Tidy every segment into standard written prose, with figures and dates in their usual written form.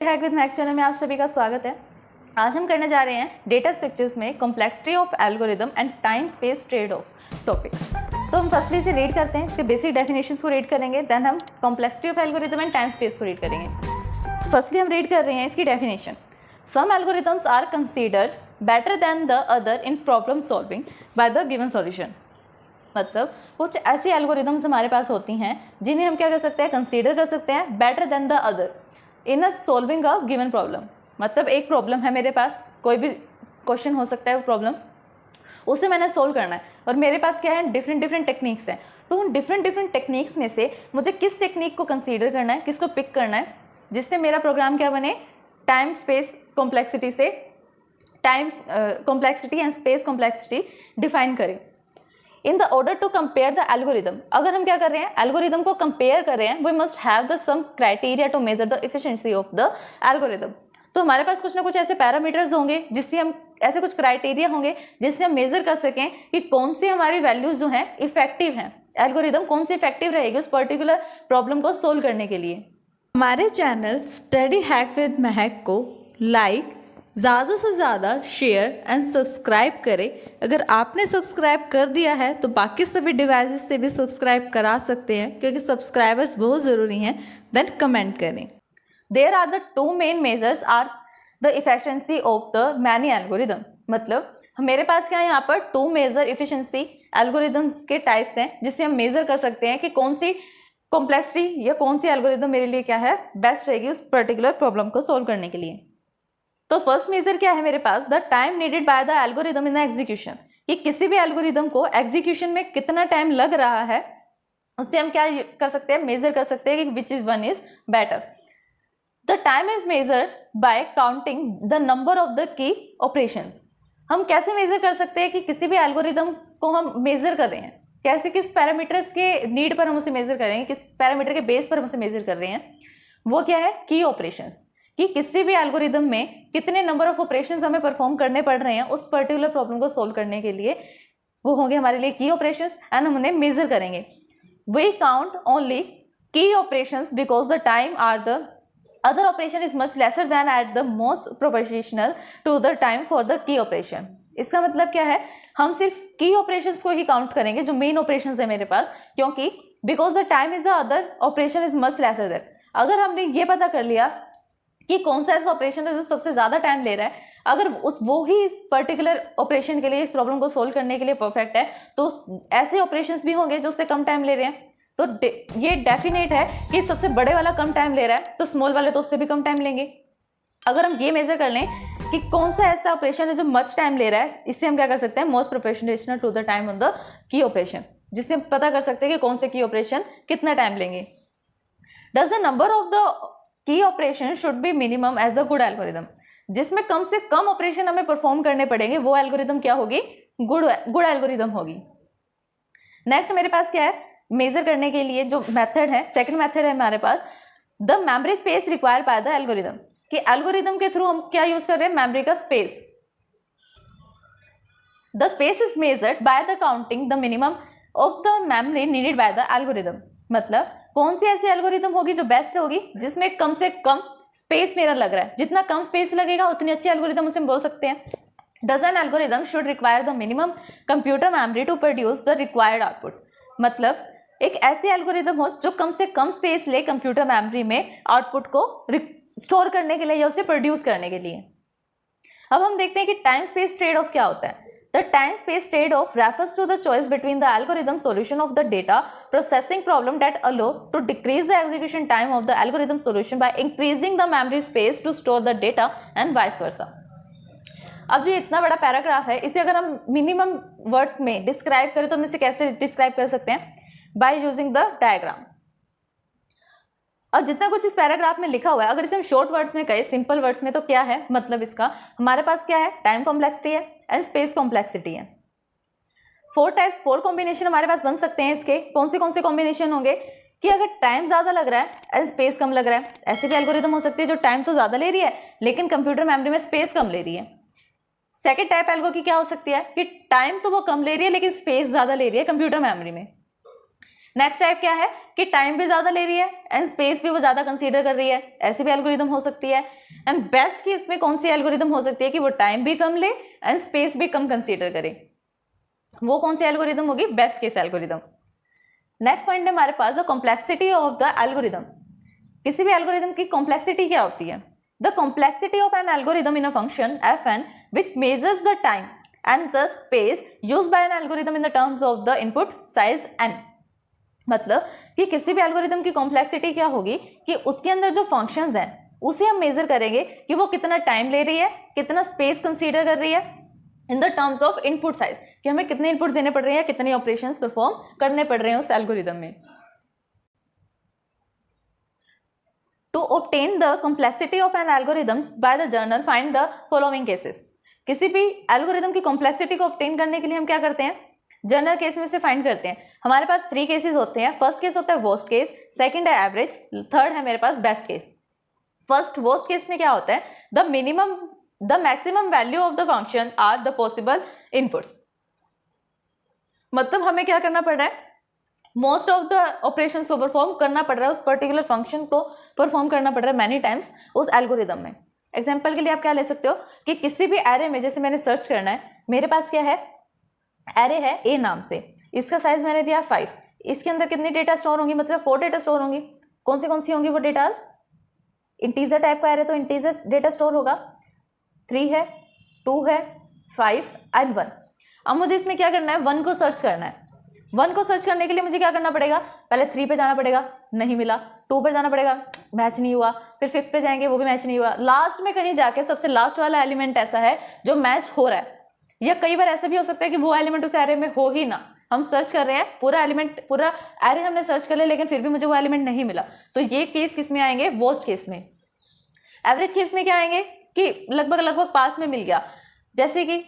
Hack with Mac channel में आप सभी का स्वागत है। आज हम करने जा रहे हैं डेटा स्ट्रक्चर्स में complexity of algorithm and time space trade off topic. तो हम फर्स्टली इसे रीड करते हैं, इसके बेसिक डेफिनेशंस को रीड करेंगे, देन हम complexity of algorithm and time space को रीड करेंगे। फर्स्टली हम रीड कर रहे हैं इसकी definition. Some algorithms are considers better than the other in problem solving by the given solution. मतलब कुछ ऐसी एल्गोरिदम्स हमारे पास होती हैं जिन्हें हम क्या कर सकते हैं, कंसीडर कर सकते हैं better than the other in a solving a given problem. मतलब एक प्रॉब्लम है मेरे पास, कोई भी क्वेश्चन हो सकता है वो प्रॉब्लम, उसे मैंने सोल्व करना है और मेरे पास क्या है, डिफरेंट टेक्निक्स हैं। तो उन डिफरेंट टेक्निक्स में से मुझे किस टेक्निक को कंसीडर करना है, किसको पिक करना है, जिससे मेरा प्रोग्राम क्या बने, टाइम स्पेस कॉम्प्लेक्सिटी से time complexity and space complexity define करें। In the order to compare the algorithm, अगर हम क्या कर रहे हैं, एल्गोरिदम को कंपेयर कर रहे हैं, we must have the some criteria to measure the efficiency of the algorithm. तो हमारे पास कुछ ना कुछ ऐसे पैरामीटर्स होंगे जिससे हम, ऐसे कुछ क्राइटेरिया होंगे जिससे हम मेजर कर सकें कि कौन सी हमारी वैल्यूज जो हैं इफेक्टिव हैं, एल्गोरिदम कौन सी इफेक्टिव रहेगी उस पर्टिकुलर प्रॉब्लम को सोल्व करने के लिए। हमारे चैनल स्टडी हैक विद महक को लाइक, ज़्यादा से ज़्यादा शेयर एंड सब्सक्राइब करें। अगर आपने सब्सक्राइब कर दिया है तो बाकी सभी डिवाइसेस से भी सब्सक्राइब करा सकते हैं, क्योंकि सब्सक्राइबर्स बहुत ज़रूरी हैं। देन कमेंट करें। There are the two main measures are the efficiency of the many algorithm. मतलब मेरे पास क्या है, यहाँ पर टू मेजर इफिशिएंसी एल्गोरिदम्स के टाइप्स हैं जिससे हम मेजर कर सकते हैं कि कौन सी कॉम्प्लेक्सिटी या कौन सी एल्गोरिदम मेरे लिए क्या है, बेस्ट रहेगी उस पर्टिकुलर प्रॉब्लम को सोल्व करने के लिए। तो फर्स्ट मेजर क्या है मेरे पास, the time needed by the algorithm in the execution, कि किसी भी एल्गोरिदम को एग्जीक्यूशन में कितना टाइम लग रहा है, उससे हम क्या कर सकते हैं, मेजर कर सकते हैं कि which is one is better. The time is measured bye counting the number of the key operations. हम कैसे मेजर कर सकते हैं कि किसी भी एल्गोरिदम को हम मेजर कर रहे हैं, कैसे, किस पैरामीटर्स के नीड पर हम उसे मेजर कर रहे हैं, किस पैरामीटर के बेस पर हम उसे मेजर कर रहे हैं, वो क्या है, की ऑपरेशंस, कि किसी भी एल्गोरिदम में कितने नंबर ऑफ ऑपरेशंस हमें परफॉर्म करने पड़ रहे हैं उस पर्टिकुलर प्रॉब्लम को सोल्व करने के लिए, वो होंगे हमारे लिए की ऑपरेशंस एंड हम उन्हें मेजर करेंगे। We count only key operations because the time are the other operation is much lesser than at the most proportional to the time for the key operation. इसका मतलब क्या है, हम सिर्फ की ऑपरेशंस को ही काउंट करेंगे जो मेन ऑपरेशंस है मेरे पास, क्योंकि because the time is the other operation is much lesser then. अगर हमने ये पता कर लिया कि कौन सा ऐसा ऑपरेशन है जो सबसे ज़्यादा टाइम ले रहा है, अगर वो ही इस पर्टिकुलर ऑपरेशन के लिए, इस प्रॉब्लम को सोल्व करने के लिए परफेक्ट है, तो ऐसे ऑपरेशंस भी होंगे जो उससे कम टाइम ले रहे हैं। तो ये डेफिनेट है कि सबसे बड़े वाला कम टाइम ले रहा है तो स्मॉल वाले तो उससे भी कम टाइम लेंगे। अगर हम ये मेजर कर लें कि कौन सा ऐसा ऑपरेशन है जो मच टाइम ले रहा है, इससे हम क्या कर सकते हैं, most proportional to the time on the key operation, जिससे हम पता कर सकते हैं कि कौन से की ऑपरेशन कितना टाइम लेंगे। Does the number of the key operation should be minimum age the good algorithm, जिसमें कम से कम ऑपरेशन हमें परफॉर्म करने पड़ेंगे, वो एल्गोरिदम क्या होगी, गुड एल्गोरिदम होगी। नेक्स्ट मेरे पास क्या है, मेजर करने के लिए जो मेथड है, सेकंड मेथड है हमारे पास, the memory space required by the algorithm, कि एल्गोरिदम के थ्रू हम क्या यूज कर रहे हैं, मेमोरी का space. The space is measured by the counting the minimum of the memory needed by the algorithm. मतलब कौन सी ऐसी एल्गोरिदम होगी जो बेस्ट होगी, जिसमें कम से कम स्पेस मेरा लग रहा है, जितना कम स्पेस लगेगा उतनी अच्छी एल्गोरिदम उसे बोल सकते हैं। Does an algorithm should require the minimum computer memory to produce the required output. मतलब एक ऐसी एल्गोरिदम हो जो कम से कम स्पेस ले कंप्यूटर मेमोरी में आउटपुट को स्टोर करने के लिए या उसे प्रोड्यूस करने के लिए। अब हम देखते हैं कि टाइम स्पेस ट्रेड ऑफ क्या होता है। The time space trade-off refers to the choice between the algorithm solution of the data processing problem that allow to decrease the execution time of the algorithm solution by increasing the memory space to store the data and vice versa. अब जो इतना बड़ा paragraph है, इसे अगर हम minimum words में describe करें तो हम इसे कैसे डिस्क्राइब कर सकते हैं, बाय यूजिंग द डायग्राम। अब जितना कुछ इस पैराग्राफ में लिखा हुआ है, अगर इसे हम शॉर्ट वर्ड्स में कहें, सिंपल वर्ड्स में, तो क्या है मतलब इसका, हमारे पास क्या है, टाइम कॉम्प्लेक्सिटी है एंड स्पेस कॉम्प्लेक्सिटी है। 4 कॉम्बिनेशन हमारे पास बन सकते हैं इसके। कौन से कॉम्बिनेशन होंगे, कि अगर टाइम ज़्यादा लग रहा है एंड स्पेस कम लग रहा है, ऐसे भी एल्गोरिदम हो सकती है जो टाइम तो ज़्यादा ले रही है लेकिन कंप्यूटर मेमोरी में स्पेस कम ले रही है। सेकेंड टाइप एल्गो की क्या हो सकती है, कि टाइम तो वो कम ले रही है लेकिन स्पेस ज़्यादा ले रही है कंप्यूटर मेमोरी में। नेक्स्ट टाइप क्या है कि टाइम भी ज़्यादा ले रही है एंड स्पेस भी वो ज़्यादा कंसीडर कर रही है, ऐसी भी एल्गोरिदम हो सकती है। एंड बेस्ट केस में कौन सी एल्गोरिदम हो सकती है कि वो टाइम भी कम ले एंड स्पेस भी कम कंसीडर करे, वो कौन सी एल्गोरिदम होगी? Best case algorithm. Next point है हमारे पास the complexity of the algorithm. किसी भी एल्गोरिदम की कॉम्प्लेक्सिटी क्या होती है? The complexity of an algorithm in a function fn which measures the time and the space used by an algorithm in the terms of the input size n। मतलब कि किसी भी एल्गोरिदम की complexity क्या होगी कि उसके अंदर जो फंक्शंस हैं उसे हम मेजर करेंगे कि वो कितना टाइम ले रही है, कितना स्पेस कंसीडर कर रही है in the terms of input size, कि हमें कितने इनपुट देने पड़ रहे हैं, कितने ऑपरेशंस परफॉर्म करने पड़ रहे हैं उस एल्गोरिदम में। To obtain the complexity of an algorithm by the journal find the following cases. किसी भी एल्गोरिदम की कॉम्प्लेक्सिटी को ऑब्टेन करने के लिए हम क्या करते हैं? जनरल केस में से फाइंड करते हैं। हमारे पास 3 केसेस होते हैं। फर्स्ट केस होता है वर्स्ट केस, सेकंड है एवरेज, थर्ड है मेरे पास best case. First worst case में क्या होता है? The maximum value of the function are the possible inputs. मतलब हमें क्या करना पड़ रहा है? मोस्ट ऑफ द ऑपरेशंस को परफॉर्म करना पड़ रहा है, उस पर्टिकुलर फंक्शन को परफॉर्म करना पड़ रहा है मैनी टाइम्स उस एल्गोरिदम में। एग्जाम्पल के लिए आप क्या ले सकते हो कि किसी भी एरे में, जैसे मैंने सर्च करना है, मेरे पास क्या है? एरे है ए नाम से, इसका साइज मैंने दिया 5, इसके अंदर कितनी डेटा स्टोर होंगी? मतलब 4 डेटा स्टोर होंगी। कौन सी होंगी वो डेटाज? इंटीजर टाइप का एरे तो इंटीजर डेटा स्टोर होगा। 3 है, 2 है, 5 एंड 1। अब मुझे इसमें क्या करना है? 1 को सर्च करना है। 1 को सर्च करने के लिए मुझे क्या करना पड़ेगा? पहले 3 पे जाना पड़ेगा, नहीं मिला। 2 पे जाना पड़ेगा, मैच नहीं हुआ। फिर 5 पे जाएंगे, वो भी मैच नहीं हुआ। लास्ट में कहीं जाके सबसे लास्ट वाला एलिमेंट ऐसा है जो मैच हो रहा है। या कई बार ऐसा भी हो सकता है कि वो एलिमेंट उस एरे में हो ही ना, हम सर्च कर रहे हैं पूरा एलिमेंट, पूरा एरे हमने सर्च कर लिया, लेकिन फिर भी मुझे वो एलिमेंट नहीं मिला। तो ये केस किस में आएंगे? वर्स्ट केस में। एवरेज केस में क्या आएंगे कि लगभग पास में मिल गया। जैसे कि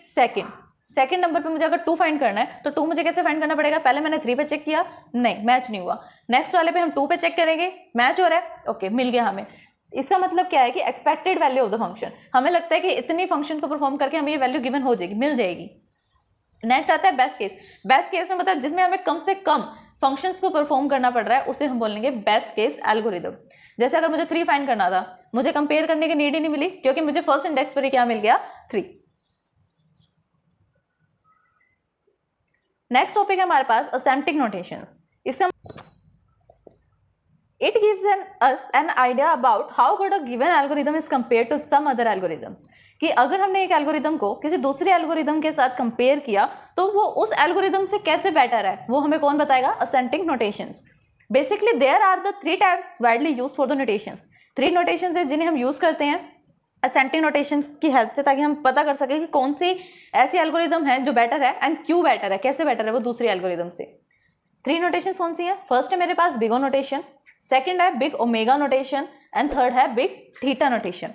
सेकंड नंबर पे मुझे अगर 2 फाइंड करना है तो 2 मुझे कैसे फाइंड करना पड़ेगा? पहले मैंने 3 पे चेक किया, नहीं मैच नहीं हुआ। नेक्स्ट वाले पे हम 2 पे चेक करेंगे, मैच हो रहा है, ओके मिल गया हमें। इसका मतलब क्या है कि expected value of the function, हमें लगता है कि इतनी फंक्शन को परफॉर्म करके हमें ये वैल्यू गिवन हो जाएगी, मिल जाएगी। नेक्स्ट आता है बेस्ट केस। बेस्ट केस में मतलब जिसमें हमें कम से कम फंक्शंस को परफॉर्म करना पड़ रहा है, उसे हम बोलेंगे बेस्ट केस एल्गोरिदम। जैसे अगर मुझे 3 फाइंड करना था, मुझे कंपेयर करने की नीड ही नहीं मिली, क्योंकि मुझे फर्स्ट इंडेक्स पर ही क्या मिल गया? 3। नेक्स्ट टॉपिक है हमारे पास असेम्प्टिक नोटेशंस। इसका it gives us an idea about how good a given algorithm is compared to some other algorithms। कि अगर हमने एक एल्गोरिदम को किसी दूसरे एल्गोरिदम के साथ कंपेयर किया तो वो उस एल्गोरिदम से कैसे बेटर है, वो हमें कौन बताएगा? Asymptotic notations. Basically there are the 3 types widely use for the notations. 3 notations है जिन्हें हम यूज करते हैं असेम्प्टिक नोटेशंस की हेल्प से, ताकि हम पता कर सके कि कौन सी ऐसी एल्गोरिदम है जो बेटर है एंड क्यों बेटर है, कैसे बेटर है वो दूसरी एल्गोरिदम से। 3 नोटेशंस कौन सी है? फर्स्ट है मेरे पास बिग ओ नोटेशन, सेकंड है big omega notation and third है big theta notation.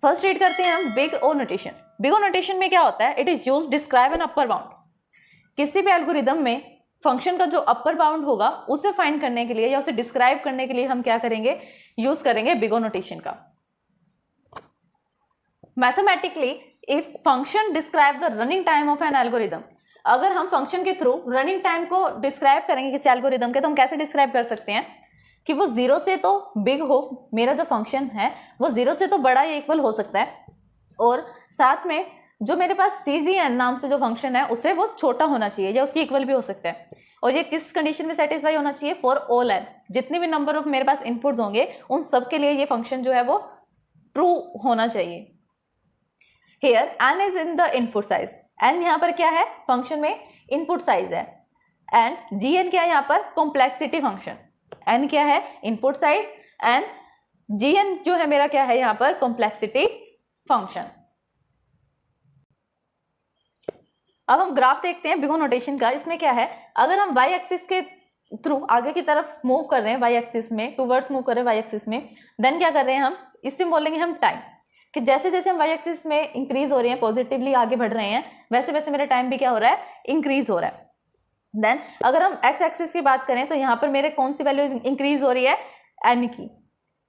First read करते हैं हम big O notation. Big O notation में क्या होता है? It is used describe an upper bound. किसी भी एल्गोरिदम में फंक्शन का जो अपर बाउंड होगा उसे फाइंड करने के लिए या उसे डिस्क्राइब करने के लिए हम क्या करेंगे? यूज करेंगे बिग ओ नोटेशन का। Mathematically if function describe the running time of an algorithm, अगर हम फंक्शन के थ्रू रनिंग टाइम को डिस्क्राइब करेंगे किसी एल्गोरिदम के, तो हम कैसे डिस्क्राइब कर सकते हैं कि वो 0 से तो बिग हो, मेरा जो फंक्शन है वो 0 से तो बड़ा या इक्वल हो सकता है, और साथ में जो मेरे पास CGN नाम से जो फंक्शन है उसे वो छोटा होना चाहिए या उसकी इक्वल भी हो सकता है। और ये किस कंडीशन में सेटिस्फाई होना चाहिए? फॉर ऑल एन, जितने भी नंबर ऑफ मेरे पास इनपुट्स होंगे उन सब के लिए ये फंक्शन जो है वो ट्रू होना चाहिए। Here n is in the input size. n यहाँ पर क्या है? फंक्शन में इनपुट साइज है। एंड gn क्या है यहाँ पर? Complexity function. n क्या है? इनपुट साइज, एंड gn जो है मेरा क्या है यहाँ पर? Complexity function. अब हम ग्राफ देखते हैं बिग ओ नोटेशन का। इसमें क्या है? अगर हम y एक्सिस के थ्रू आगे की तरफ मूव कर रहे हैं, y एक्सिस में टूवर्ड्स मूव कर रहे हैं y एक्सिस में, देन क्या कर रहे हैं हम? इससे बोलेंगे हम टाइम, कि जैसे जैसे हम y एक्सिस में इंक्रीज हो रहे हैं, पॉजिटिवली आगे बढ़ रहे हैं, वैसे वैसे मेरा टाइम भी क्या हो रहा है? इंक्रीज हो रहा है। देन अगर हम x एक्सिस की बात करें तो यहाँ पर मेरे कौन सी वैल्यू इंक्रीज हो रही है? n की।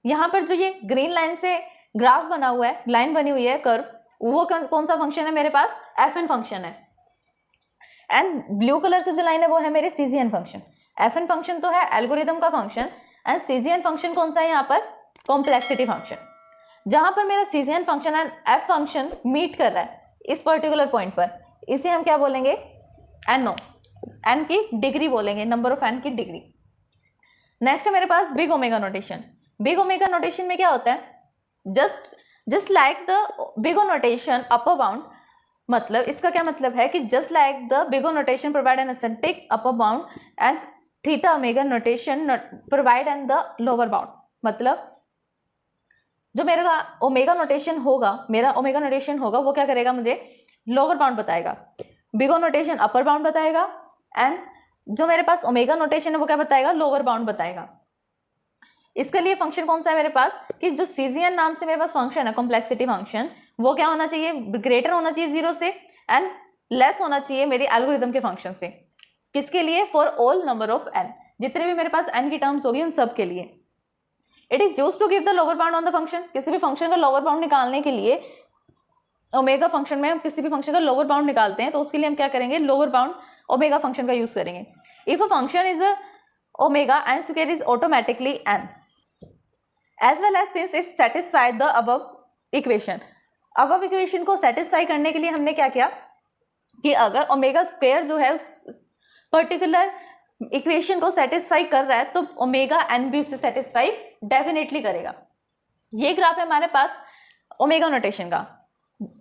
यहाँ पर जो ये ग्रीन लाइन से ग्राफ बना हुआ है, लाइन बनी हुई है कर्व, वो कौन सा फंक्शन है मेरे पास? fn फंक्शन है। एंड ब्लू कलर से जो लाइन है वो है मेरे CGN function. F N function तो है एल्गोरिदम का फंक्शन एंड सीजीएन फंक्शन कौन सा है यहाँ पर, कॉम्प्लेक्सिटी फंक्शन। जहां पर मेरा CGN function and F function meet कर रहा है इस पर्टिकुलर पॉइंट पर, इसे हम क्या बोलेंगे, एन एन की डिग्री बोलेंगे, नंबर ऑफ एन की डिग्री। नेक्स्ट है मेरे पास big omega notation. Big omega notation में क्या होता है, just like the big O notation upper bound, मतलब इसका क्या मतलब है कि just like the big O notation provide an asymptotic upper bound and theta omega notation provide an the lower bound. मतलब जो मेरा ओमेगा नोटेशन होगा वो क्या करेगा, मुझे लोअर बाउंड बताएगा, big O notation upper bound बताएगा एंड जो मेरे पास ओमेगा नोटेशन है वो क्या बताएगा, लोअर बाउंड बताएगा। इसके लिए फंक्शन कौन सा है मेरे पास, कि जो सीजीएन नाम से मेरे पास फंक्शन है कॉम्प्लेक्सिटी फंक्शन, वो क्या होना चाहिए, ग्रेटर होना चाहिए 0 से एंड लेस होना चाहिए मेरी एल्गोरिदम के फंक्शन से। किसके लिए, for all number of n, जितने भी मेरे पास एन की टर्म्स होगी उन सब के लिए। It is used to give the lower bound on the function, किसी भी फंक्शन का लोअर बाउंड निकालने के लिए ओमेगा फंक्शन में हम किसी भी फंक्शन का लोअर बाउंड निकालते हैं तो उसके लिए हम क्या करेंगे, लोअर बाउंड ओमेगा फंक्शन का यूज करेंगे। If a function is omega and square is automatically n as well as since it satisfy the above equation. Above equation को सेटिस्फाई करने के लिए हमने क्या किया कि अगर ओमेगा स्क्वायर जो है उस पर्टिकुलर इक्वेशन को सेटिस्फाई कर रहा है तो ओमेगा एन भी उससे सेटिस्फाई डेफिनेटली करेगा। ये ग्राफ है हमारे पास ओमेगा नोटेशन का।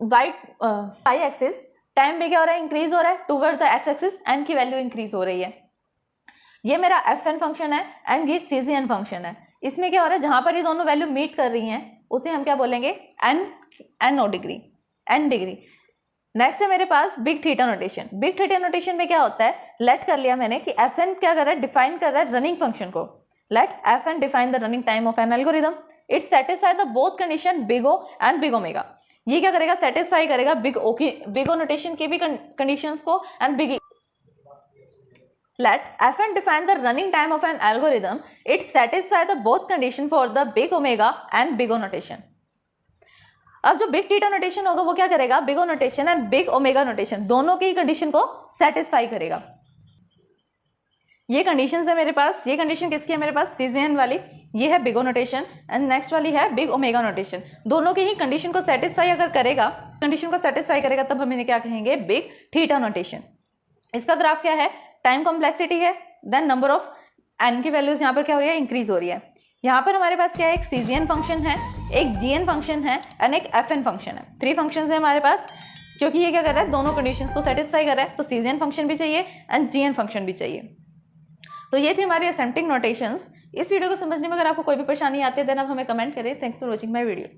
वाई एक्सिस टाइम में क्या हो रहा है, इंक्रीज हो रहा है toward the X axis, n की वैल्यू इंक्रीज हो रही है। ये मेरा एफ एन फंक्शन है एंड ये सी जी एन फंक्शन है। इसमें क्या हो रहा है, जहां पर ये दोनों वैल्यू मीट कर रही हैं उसे हम क्या बोलेंगे, n O degree, n degree. Next है मेरे पास big theta notation. Big theta notation में क्या होता है, लेट कर लिया मैंने कि एफ एन क्या कर रहा है, डिफाइन कर रहा है रनिंग फंक्शन को। Let f n define the running time of an algorithm, it satisfy the both condition big O and big omega. ये क्या करेगा, सेटिस्फाई करेगा बिग ओ नोटेशन की भी कंडीशंस को and big. Let fn define the running time of an algorithm. It satisfy the both condition for the big omega and big O notation. अब जो big theta notation होगा वो क्या करेगा, big O notation and big omega notation दोनों की condition को satisfy करेगा। ये कंडीशन है मेरे पास, ये कंडीशन किसकी है मेरे पास, सीजीएन वाली, ये है big O notation and next वाली है बिग ओमेगा नोटेशन। दोनों की ही कंडीशन को सेटिस्फाई अगर करेगा, कंडीशन को सेटिस्फाई करेगा तब हम इन्हें क्या कहेंगे, बिग थीटा नोटेशन। इसका ग्राफ क्या है, टाइम कॉम्प्लेक्सिटी है, देन नंबर ऑफ एन की वैल्यूज यहाँ पर क्या हो रही है, इंक्रीज हो रही है। यहाँ पर हमारे पास क्या है, एक सीजीएन फंक्शन है, एक जीएन फंक्शन है एंड एक एफएन फंक्शन है। 3 फंक्शंस है हमारे पास, क्योंकि ये क्या कर रहा है, दोनों कंडीशंस को सेटिस्फाई कर रहा है, तो सीजीएन फंक्शन भी चाहिए एंड जीएन फंक्शन भी चाहिए। तो ये थी हमारी असेंप्टिक नोटेशंस। इस वीडियो को समझने में अगर आपको कोई भी परेशानी आती है देन आप हमें कमेंट करें। Thanks for watching my video.